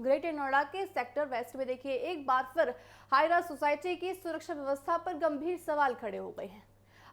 Greater Noida के sector waste में देखिए एक बार फिर हाईराइज सोसाइटी की सुरक्षा व्यवस्था पर गंभीर सवाल खड़े हो गए हैं।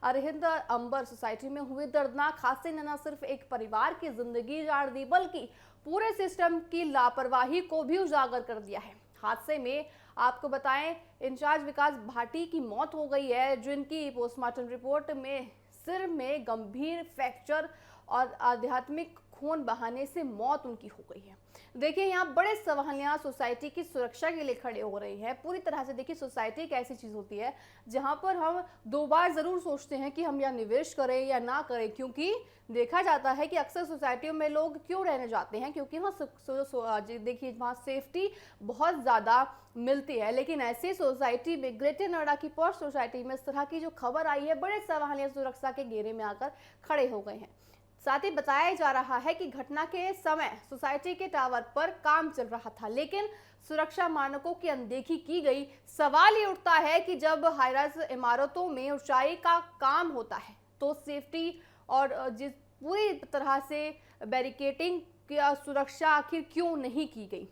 अरविंद अंबर सोसाइटी में हुए दर्दनाक हादसे ने न सिर्फ एक परिवार की जिंदगी जाड़ दी बल्कि पूरे सिस्टम की लापरवाही को भी उजागर कर दिया है। हादसे में आपको बताएं इंचार्ज विकास भाटी की मौत हो गई है, जिनकी पोस्टमार्टम रिपोर्ट में सिर में गंभीर फ्रैक्चर और आध्यात्मिक खून बहाने से मौत उनकी हो गई है। देखिए यहाँ बड़े सवाल यहाँ सोसाइटी की सुरक्षा के लिए खड़े हो रहे हैं। पूरी तरह से देखिए सोसाइटी एक ऐसी चीज होती है जहाँ पर हम दो बार जरूर सोचते हैं कि हम यहाँ निवेश करें या ना करें, क्योंकि देखा जाता है कि अक्सर सोसाइटियों में लोग क्यों रहने जाते हैं, क्योंकि वहाँ देखिए वहाँ सेफ्टी बहुत ज़्यादा मिलती है। लेकिन ऐसी सोसाइटी में ग्रेटर नोएडा की पॉश सोसाइटी में इस तरह की जो खबर आई है, बड़े सवाल यहाँ सुरक्षा के घेरे में आकर खड़े हो गए हैं। साथ ही बताया जा रहा है कि घटना के समय सोसाइटी के टावर पर काम चल रहा था, लेकिन सुरक्षा मानकों की अनदेखी की गई। सवाल ये उठता है कि जब हाईराइज इमारतों में ऊंचाई का काम होता है तो सेफ्टी और जिस पूरी तरह से बैरिकेडिंग की सुरक्षा आखिर क्यों नहीं की गई?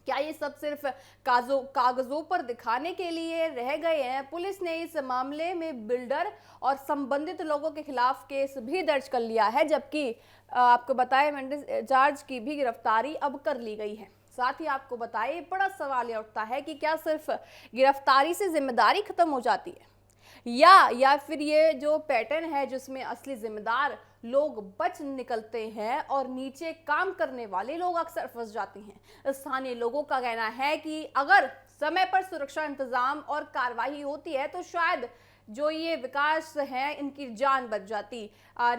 क्या ये सब सिर्फ कागजों पर दिखाने के लिए रह गए हैं? पुलिस ने इस मामले में बिल्डर और संबंधित लोगों के खिलाफ केस भी दर्ज कर लिया है, जबकि आपको बताएं मेंटेनेंस इंचार्ज की भी गिरफ्तारी अब कर ली गई है। साथ ही आपको बताएं बड़ा सवाल यह उठता है कि क्या सिर्फ गिरफ्तारी से जिम्मेदारी खत्म हो जाती है या फिर ये जो पैटर्न है जिसमें असली जिम्मेदार लोग बच निकलते हैं और नीचे काम करने वाले लोग अक्सर फंस जाते हैं। स्थानीय लोगों का कहना है कि अगर समय पर सुरक्षा इंतजाम और कार्रवाई होती है तो शायद जो ये विकास है इनकी जान बच जाती।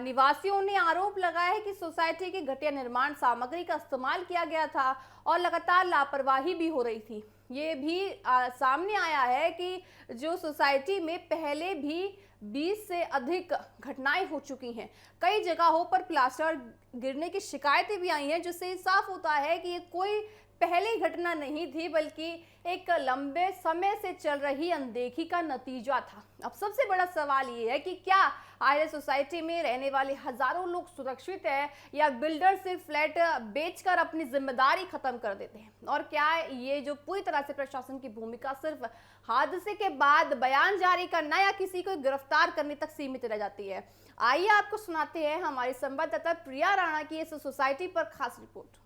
निवासियों ने आरोप लगाया है कि सोसाइटी की घटिया निर्माण सामग्री का इस्तेमाल किया गया था और लगातार लापरवाही भी हो रही थी। ये भी सामने आया है कि जो सोसाइटी में पहले भी 20 से अधिक घटनाएं हो चुकी हैं। कई जगहों पर प्लास्टर गिरने की शिकायतें भी आई हैं, जिससे साफ होता है कि ये कोई पहली घटना नहीं थी बल्कि एक लंबे समय से चल रही अनदेखी का नतीजा था। अब सबसे बड़ा सवाल ये है कि क्या हाईराइज सोसाइटी में रहने वाले हजारों लोग सुरक्षित है या बिल्डर सिर्फ फ्लैट बेचकर अपनी जिम्मेदारी खत्म कर देते हैं? और क्या ये जो पूरी तरह से प्रशासन की भूमिका सिर्फ हादसे के बाद बयान जारी करना या किसी को गिरफ्तार करने तक सीमित रह जाती है? आइए आपको सुनाते हैं हमारी संवाददाता प्रिया राणा की इस सोसाइटी पर खास रिपोर्ट।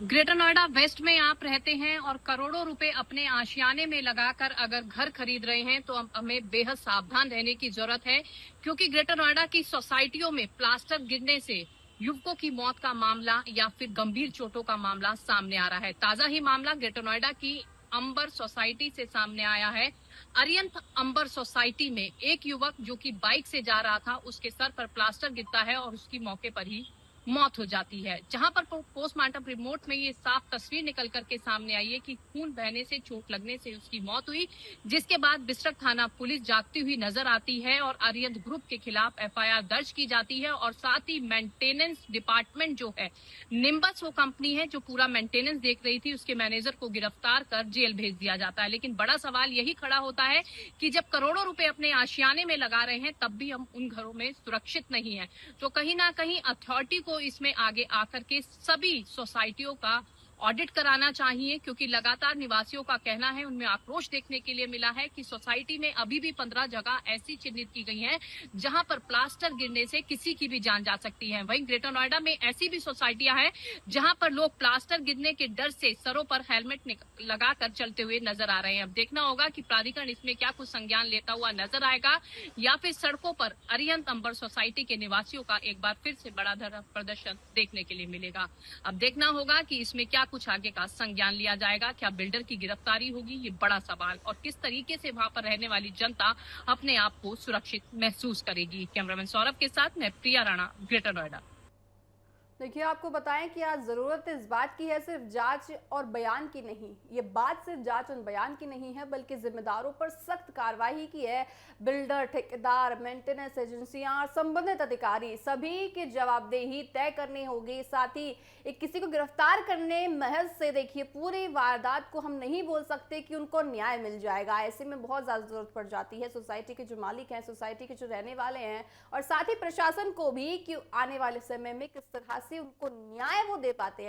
ग्रेटर नोएडा वेस्ट में आप रहते हैं और करोड़ों रुपए अपने आशियाने में लगाकर अगर घर खरीद रहे हैं तो हमें बेहद सावधान रहने की जरूरत है, क्योंकि ग्रेटर नोएडा की सोसाइटियों में प्लास्टर गिरने से युवकों की मौत का मामला या फिर गंभीर चोटों का मामला सामने आ रहा है। ताजा ही मामला ग्रेटर नोएडा की अंबर सोसाइटी से सामने आया है। अरियंत अंबर सोसाइटी में एक युवक जो कि बाइक से जा रहा था, उसके सर पर प्लास्टर गिरता है और उसकी मौके पर ही मौत हो जाती है। जहां पर पोस्टमार्टम रिपोर्ट में ये साफ तस्वीर निकल करके सामने आई है कि खून बहने से, चोट लगने से उसकी मौत हुई, जिसके बाद बिस्ट्रक थाना पुलिस जागती हुई नजर आती है और अरियंत ग्रुप के खिलाफ एफआईआर दर्ज की जाती है। और साथ ही मेंटेनेंस डिपार्टमेंट जो है, निम्बस वो कंपनी है जो पूरा मेंटेनेंस देख रही थी, उसके मैनेजर को गिरफ्तार कर जेल भेज दिया जाता है। लेकिन बड़ा सवाल यही खड़ा होता है कि जब करोड़ों रुपए अपने आशियाने में लगा रहे हैं तब भी हम उन घरों में सुरक्षित नहीं है, तो कहीं ना कहीं अथॉरिटी को इसमें आगे आकर के सभी सोसाइटियों का ऑडिट कराना चाहिए, क्योंकि लगातार निवासियों का कहना है, उनमें आक्रोश देखने के लिए मिला है कि सोसाइटी में अभी भी 15 जगह ऐसी चिन्हित की गई हैं जहां पर प्लास्टर गिरने से किसी की भी जान जा सकती है। वहीं ग्रेटर नोएडा में ऐसी भी सोसाइटियां हैं जहां पर लोग प्लास्टर गिरने के डर से सरों पर हेलमेट लगाकर चलते हुए नजर आ रहे हैं। अब देखना होगा कि प्राधिकरण इसमें क्या कुछ संज्ञान लेता हुआ नजर आएगा या फिर सड़कों पर अरियंत अंबर सोसाइटी के निवासियों का एक बार फिर से बड़ा प्रदर्शन देखने के लिए मिलेगा। अब देखना होगा कि इसमें क्या कुछ आगे का संज्ञान लिया जाएगा। क्या बिल्डर की गिरफ्तारी होगी, ये बड़ा सवाल, और किस तरीके से वहां पर रहने वाली जनता अपने आप को सुरक्षित महसूस करेगी। कैमरामैन सौरभ के साथ मैं प्रिया राणा, ग्रेटर नोएडा। देखिए आपको बताएं कि आज जरूरत इस बात की है सिर्फ जांच और बयान की नहीं। ये बात सिर्फ जांच और बयान की नहीं है बल्कि जिम्मेदारों पर सख्त कार्रवाई की है। बिल्डर, ठेकेदार, मेंटेनेंस एजेंसियां और संबंधित अधिकारी सभी की जवाबदेही तय करनी होगी। साथ ही किसी को गिरफ्तार करने महज से देखिए पूरी वारदात को हम नहीं बोल सकते कि उनको न्याय मिल जाएगा। ऐसे में बहुत ज्यादा जरूरत पड़ जाती है सोसाइटी के जो मालिक हैं, सोसाइटी के जो रहने वाले हैं और साथ ही प्रशासन को भी कि आने वाले समय में किस तरह से उनको न्याय वो दे पाते हैं।